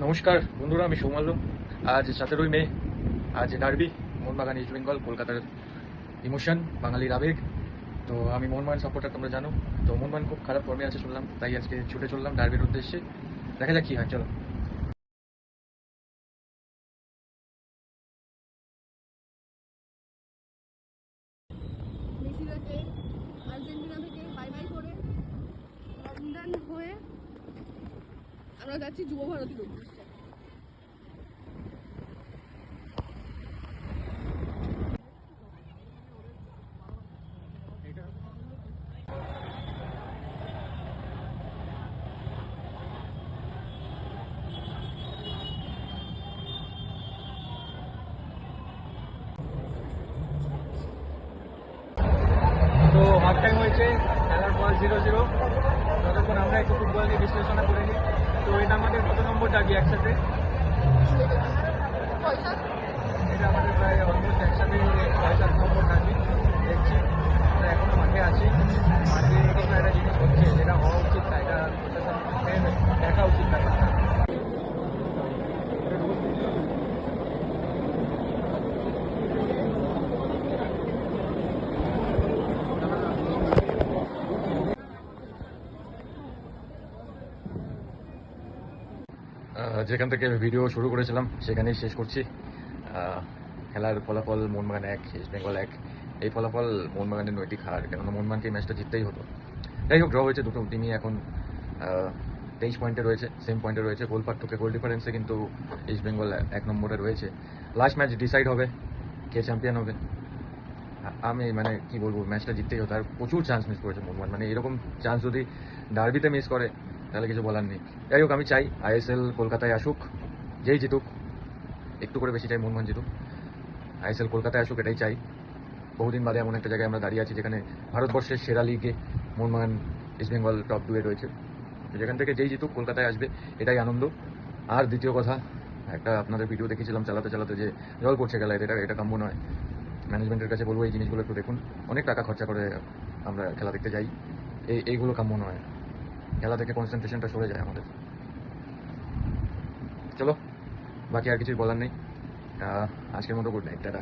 নমস্কার বন্ধুরা, আমি সৌমাল্য। আজ 17ই মে, আজ ডার্বি মোহনবাগান ইস্ট বেঙ্গল, কলকাতার ইমোশন, বাঙালির আবেগ। তো আমি মোহনবাগান সাপোর্টার, তোমরা জানো। তো মোহনবাগান খুব খারাপ ফর্মে আছে শুনলাম, তাই আজকে ছুটে চললাম ডার্বির উদ্দেশ্যে। দেখা যাক কি হয়, চলো। মেসিরাকে আর্জেন্টিনা থেকে বাই বাই করে লন্ডন হয়ে আমরা যাচ্ছি যুব ভারতীর উদ্দেশ্যে। তো হাফ টাইম হয়েছে, খেলার বল 0-0। ততক্ষণ আমরা একটু ফুটবল নিয়ে বিশ্লেষণা করে নিই। তো এটা আমাদের কত নম্বর ডার্বি একসাথে? পয়সা এটা আমাদের প্রায় অলমোস্ট একসাথে 6-7 নম্বর ডার্বি দেখছি। আমরা এখনো মাঠে আছি। মাঠে কোনো একটা জিনিস হচ্ছে যেটা হওয়া উচিত না, এটা প্রশাসনের দেখা উচিত ব্যাপারটা। যেখান থেকে ভিডিও শুরু করেছিলাম সেখানেই শেষ করছি। খেলার ফলাফল মোহনবাগান 1, ইস্ট বেঙ্গল 1। এই ফলাফল মোহনবাগানের নৈতিক হার, কেননা মোহনবাগানকে এই ম্যাচটা জিততেই হতো। যাই হোক, ড্র হয়েছে, দুটো টিমই এখন 23 পয়েন্টে রয়েছে, সেম পয়েন্টে রয়েছে। গোল পার্থক্যে, গোল ডিফারেন্সে কিন্তু ইস্ট বেঙ্গল 1 নম্বরে রয়েছে। লাস্ট ম্যাচ ডিসাইড হবে কে চ্যাম্পিয়ন হবে। আমি মানে কি বলবো, ম্যাচটা জিততেই হতো। আর প্রচুর চান্স মিস করেছে মোহনবাগান, মানে এরকম চান্স যদি ডার্বিতে মিস করে তাহলে কিছু বলার নেই। যাই হোক, আমি চাই আইএসএল কলকাতায় আসুক, যেই জিতুক, একটু করে বেশি চাই মোহনবাগান জিতুক। আইএসএল কলকাতায় আসুক, এটাই চাই। বহুদিন বাদে এমন একটা জায়গায় আমরা দাঁড়িয়ে আছি যেখানে ভারতবর্ষের সেরা লিগে মোহনবাগান ইস্ট বেঙ্গল টপ 2-এ রয়েছে। যেখান থেকে যেই জিতুক কলকাতায় আসবে, এটাই আনন্দ। আর দ্বিতীয় কথা, একটা আপনাদের ভিডিও দেখেছিলাম চালাতে চালাতে, যে জল পড়ছে গেলায়, এটা কাম্য নয়। ম্যানেজমেন্টের কাছে বলবো এই জিনিসগুলো একটু দেখুন। অনেক টাকা খরচা করে আমরা খেলা দেখতে যাই, এইগুলো কাম্য নয়। খেলা থেকে কনসেন্ট্রেশনটা সরে যায় আমাদের। চলো, বাকি আর কিছুই বলার নেই। আজকের মতো গুড নাইট, টাটা।